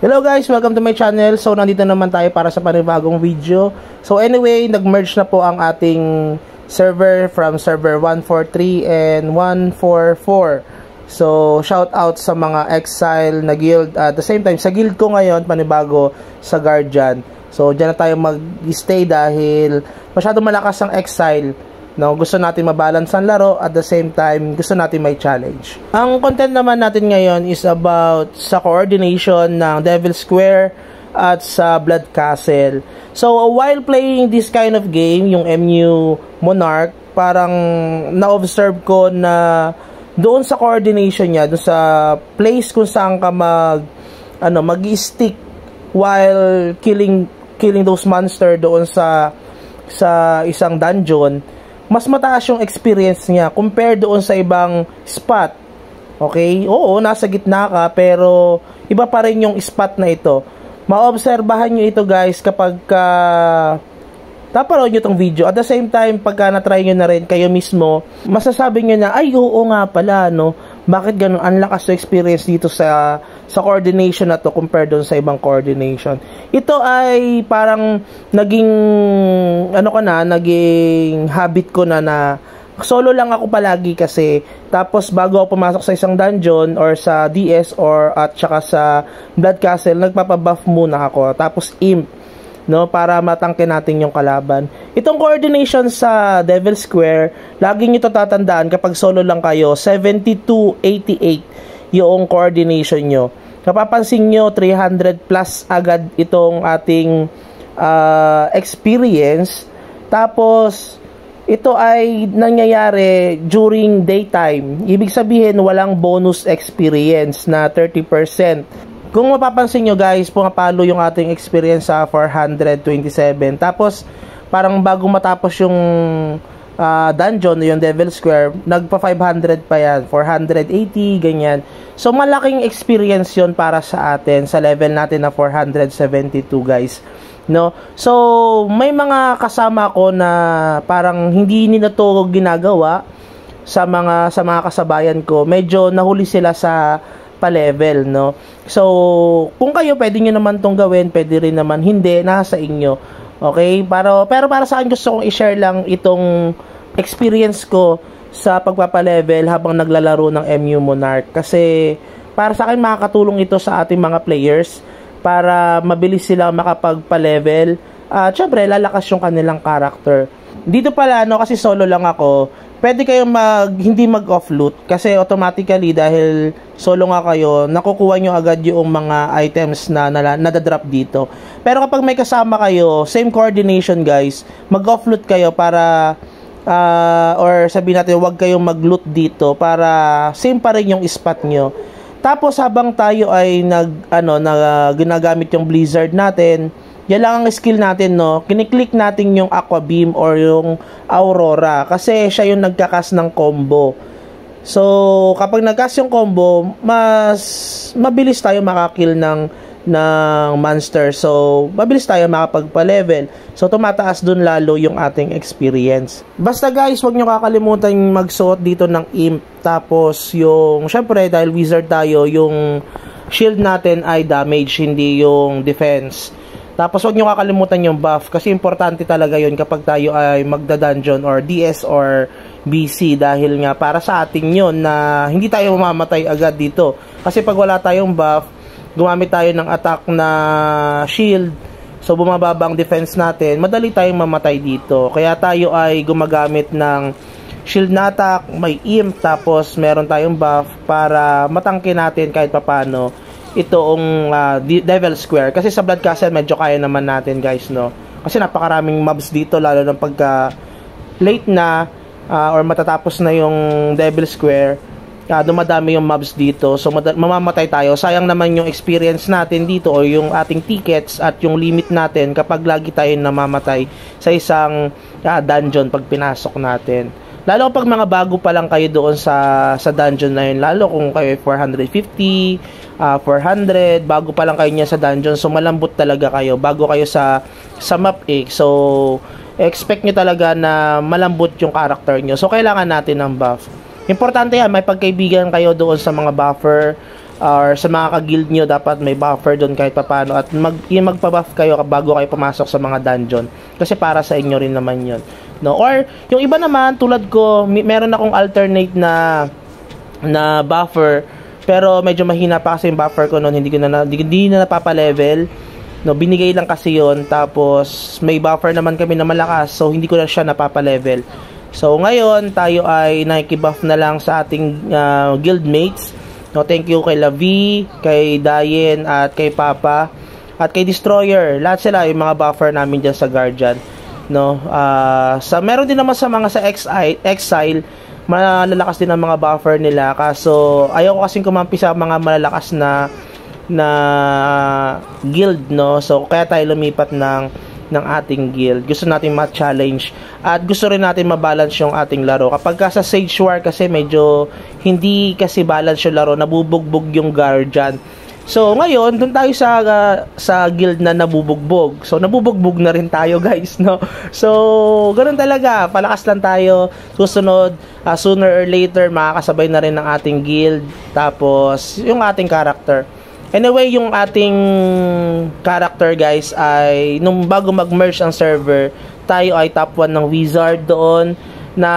Hello guys, welcome to my channel. So nandito naman tayo para sa panibagong video. So anyway, nag-merge na po ang ating server from server 143 and 144. So shout out sa mga exile na guild. At the same time, sa guild ko ngayon, panibago sa Guardian. So dyan na tayo mag-stay dahil masyado malakas ang exile. No, gusto natin mabalance ang laro, at the same time gusto natin may challenge. Ang content naman natin ngayon is about sa coordination ng Devil Square at sa Blood Castle. So while playing this kind of game, yung MU Monarch, parang na-observe ko na doon sa coordination niya, doon sa place kung saan ka mag-stick while killing those monster doon sa isang dungeon, mas mataas yung experience niya compared doon sa ibang spot. Okay? Oo, nasa gitna ka, pero iba pa rin yung spot na ito. Maobserbahan nyo ito guys kapag napanood nyo itong video. At the same time, pagka na-try nyo na rin kayo mismo, masasabi nyo na, ay oo nga pala, no? Bakit ganun? Ang lakas ng experience dito sa coordination na to compared doon sa ibang coordination. Ito ay parang naging naging habit ko na solo lang ako palagi kasi. Tapos bago ako pumasok sa isang dungeon or sa DS or at saka sa Blood Castle, nagpapabuff muna ako. Tapos imp, no, para matangke natin yung kalaban. Itong coordination sa Devil Square, lagi nyo ito tatandaan kapag solo lang kayo, 72-88 yung coordination nyo. Kapapansin nyo, 300 plus agad itong ating experience. Tapos ito ay nangyayari during daytime. Ibig sabihin, walang bonus experience na 30%. Kung mapapansin nyo guys, pumapalo yung ating experience sa 427. Tapos, parang bago matapos yung dungeon, yung Devil Square, nagpa 500 pa yan, 480, ganyan. So, malaking experience yon para sa atin, sa level natin na 472 guys. No? So, may mga kasama ko na parang hindi nila to ginagawa sa mga kasabayan ko. Medyo nahuli sila sa pa-level, no? So, kung kayo pwede nyo naman tong gawin, pwede rin naman hindi, nasa inyo. Okay? Pero para sa akin, gusto kong i-share lang itong experience ko sa pagpapa-level habang naglalaro ng MU Monarch. Kasi para sa akin, makakatulong ito sa ating mga players para mabilis sila makapagpa-level. Syempre, lalakas yung kanilang character. Dito pala, kasi solo lang ako, pwede kayong hindi mag-off loot kasi automatically dahil solo nga kayo, nakukuha nyo agad yung mga items na nadadrop dito. Pero kapag may kasama kayo, same coordination guys, mag-off loot kayo para or sabihin natin, wag kayong mag-loot dito para same pa rin yung spot nyo. Tapos habang tayo ay ginagamit yung blizzard natin, yan lang ang skill natin, no? Kiniklik natin yung aqua beam or yung aurora kasi siya yung nagkakas ng combo. So kapag nagkas yung combo, mas mabilis tayo makakill ng monster. So mabilis tayo makapagpa-level. So tumataas dun lalo yung ating experience. Basta guys, huwag nyo kakalimutan magsuot dito ng imp. Tapos yung, syempre dahil wizard tayo, yung shield natin ay damage, hindi yung defense. Tapos huwag nyo kakalimutan yung buff kasi importante talaga yun kapag tayo ay magda-dungeon or DS or BC dahil nga para sa atin yun na hindi tayo mamamatay agad dito. Kasi pag wala tayong buff, gumamit tayo ng attack na shield, so bumababa ang defense natin, madali tayong mamatay dito. Kaya tayo ay gumagamit ng shield na attack, may imp, tapos meron tayong buff para matangke natin kahit papano itong Devil Square. Kasi sa Blood Castle medyo kaya naman natin guys, no? Kasi napakaraming mobs dito, lalo ng pagka late na or matatapos na yung Devil Square, dumadami yung mobs dito. So mamamatay tayo. Sayang naman yung experience natin dito o yung ating tickets at yung limit natin kapag lagi tayo namamatay sa isang dungeon pag pinasok natin. Lalo pag mga bago pa lang kayo doon sa dungeon na yun, lalo kung kayo 450, 400, bago pa lang kayo niya sa dungeon, so malambot talaga kayo bago kayo sa map So expect nyo talaga na malambot yung character nyo. So kailangan natin ng buff. Importante yan, may pagkaibigan kayo doon sa mga buffer or sa mga ka-guild nyo, dapat may buffer doon kahit papano, at magpa-buff kayo bago kayo pumasok sa mga dungeon, kasi para sa inyo rin naman yun, no? Or yung iba naman tulad ko, meron akong alternate na buffer, pero medyo mahina pa kasi yung buffer ko noon, hindi na napapa-level, no? Binigay lang kasi yon, tapos may buffer naman kami na malakas, so hindi ko na siya napapa-level. So ngayon tayo ay nakikibuff na lang sa ating guildmates, no? Thank you kay Lavi, kay Dayen, at kay Papa, at kay Destroyer. Lahat sila yung mga buffer namin dyan sa Guardian, no? Meron din naman sa mga sa Exile, malalakas din ang mga buffer nila, kaso ayaw ko kasing kumampi sa mga malalakas na guild, no? So kaya tayo lumipat ng ating guild. Gusto natin ma-challenge at gusto rin natin ma-balance yung ating laro. Kapag ka sa Sage War kasi medyo hindi kasi balance yung laro, nabubugbog yung Guardian. So ngayon, dun tayo sa guild na nabubugbog. So nabubugbog na rin tayo, guys, no? So ganoon talaga, palakas lang tayo. Susunod, sooner or later makakasabay na rin ng ating guild, tapos yung ating character. Anyway, yung ating character, guys, ay nung bago mag-merge ang server, tayo ay top 1 ng Wizard doon, na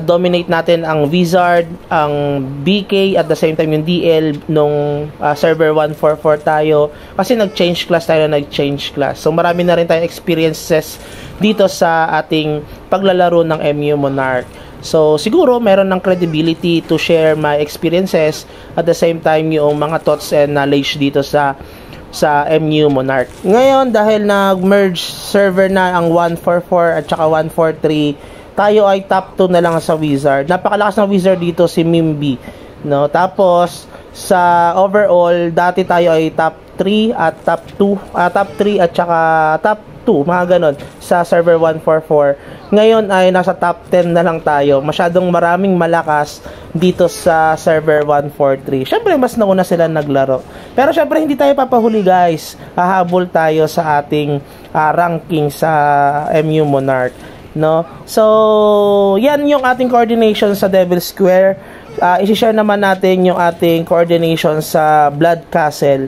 dominate natin ang Wizard, ang BK, at the same time yung DL nung server 144 tayo, kasi nag-change class. So marami na rin tayong experiences dito sa ating paglalaro ng MU Monarch. So siguro meron ng credibility to share my experiences, at the same time yung mga thoughts and knowledge dito sa MU Monarch. Ngayon, dahil nag-merge server na ang 144 at saka 143, tayo ay top 2 na lang sa Wizard. Napakalakas ng Wizard dito, si Mimbi, no? Tapos sa overall, dati tayo ay top 3 at top 3 at saka top 2, mga ganon, sa server 144. Ngayon ay nasa top 10 na lang tayo. Masyadong maraming malakas dito sa server 143. Syempre mas nauna sila naglaro, pero syempre hindi tayo papahuli, guys. Hahabol tayo sa ating ranking sa MU Monarch, no? So yan yung ating coordination sa Devil Square. I-share naman natin yung ating coordination sa Blood Castle.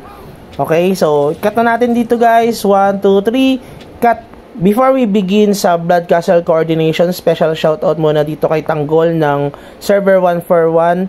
Okay, so cut na natin dito, guys. 1, 2, 3, cut. Before we begin sa Blood Castle coordination, special shoutout muna dito kay Tanggol ng server 141.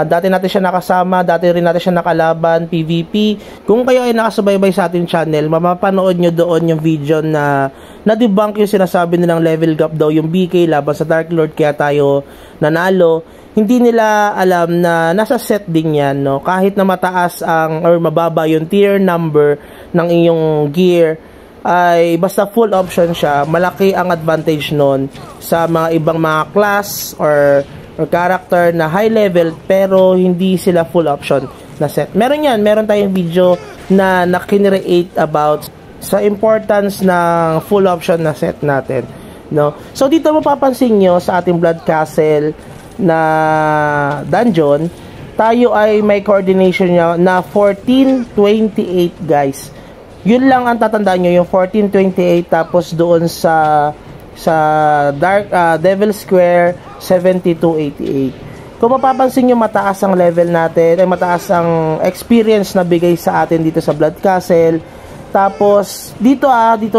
Dati natin siya nakasama, dati rin natin siya nakalaban, PvP. Kung kayo ay nakasubaybay sa ating channel, mapapanood nyo doon yung video na na-debunk yung sinasabi nilang level gap daw yung BK laban sa Dark Lord, kaya tayo nanalo. Hindi nila alam na nasa set din yan, no? Kahit na mataas or mababa yung tier number ng iyong gear, ay basta full option siya, malaki ang advantage nun sa mga ibang mga class or character na high level pero hindi sila full option na set. Meron tayong video na nakinreate about sa importance ng full option na set natin, no? So dito mapapansin nyo sa ating Blood Castle na dungeon, tayo ay may coordination na 1428, guys. Yun lang ang tatandaan nyo, yung 1428, tapos doon sa Devil Square 7288. Kung mapapansin nyo, mataas ang level natin, ay mataas ang experience na bigay sa atin dito sa Blood Castle. Tapos dito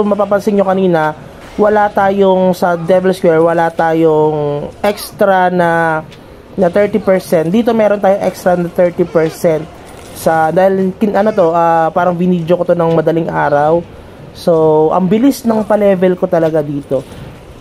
mapapansin nyo kanina, wala tayong sa Devil Square, wala tayong extra na 30%. Dito meron tayong extra na 30%. Dahil parang binidyo ko to ng madaling araw. So ang bilis ng pa-level ko talaga dito.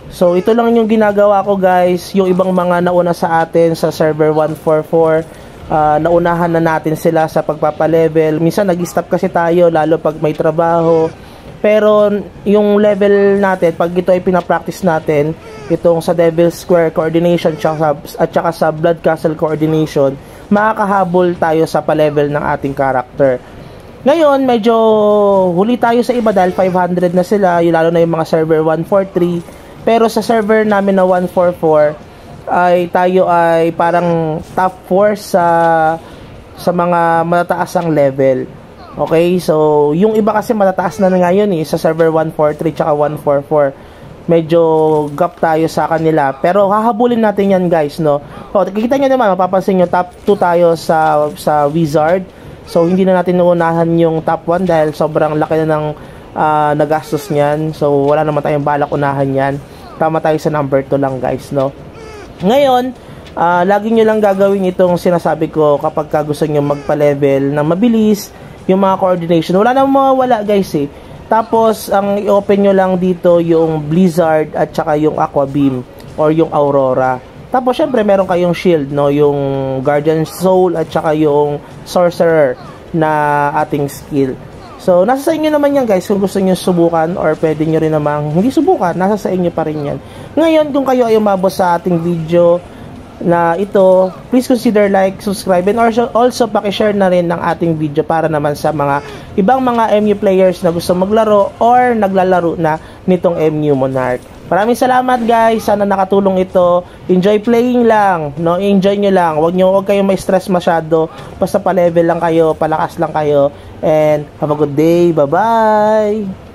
So ito lang yung ginagawa ko, guys. Yung ibang mga nauna sa atin sa server 144, naunahan na natin sila sa pagpapa-level. Minsan nag-stop kasi tayo, lalo pag may trabaho. Pero yung level natin, pag ito ay pinapractice natin, itong sa Devil Square coordination at saka sa Blood Castle coordination, makakahabol tayo sa pa-level ng ating character. Ngayon, medyo huli tayo sa iba dahil 500 na sila, lalo na yung mga server 143. Pero sa server namin na 144, tayo ay parang top 4 sa mga matataas ang level. Okay, so yung iba kasi matataas na ngayon sa server 143 tsaka 144. Medyo gap tayo sa kanila, pero hahabulin natin yan, guys, no? So, kikita nyo naman, mapapansin nyo, top 2 tayo sa Wizard, So hindi na natin uunahan yung top 1 dahil sobrang laki na ng nagastos niyan. So wala naman tayong balak unahan yan. Tama tayo sa number 2 lang guys, no? Ngayon, lagi nyo lang gagawin itong sinasabi ko kapag gusto nyo magpa-level na mabilis, yung mga coordination. Wala namang mawawala guys eh. Tapos, ang i-open nyo lang dito yung Blizzard at saka yung Aqua Beam or yung Aurora. Tapos, syempre, meron kayong shield, no? Yung Guardian Soul at saka yung Sorcerer na ating skill. So, nasa sa inyo naman yan guys kung gusto nyo subukan or pwede nyo rin namang hindi subukan, nasa sa inyo pa rin yan. Ngayon, kung kayo ay umabot sa ating video na ito, please consider like, subscribe, and also pakishare na rin ng ating video para naman sa mga ibang mga MU players na gusto maglaro or naglalaro na nitong MU Monarch. Maraming salamat guys, sana nakatulong ito. Enjoy playing lang, no? Enjoy nyo lang, huwag kayong may stress masyado, basta pa-level lang kayo, palakas lang kayo, and have a good day, bye bye.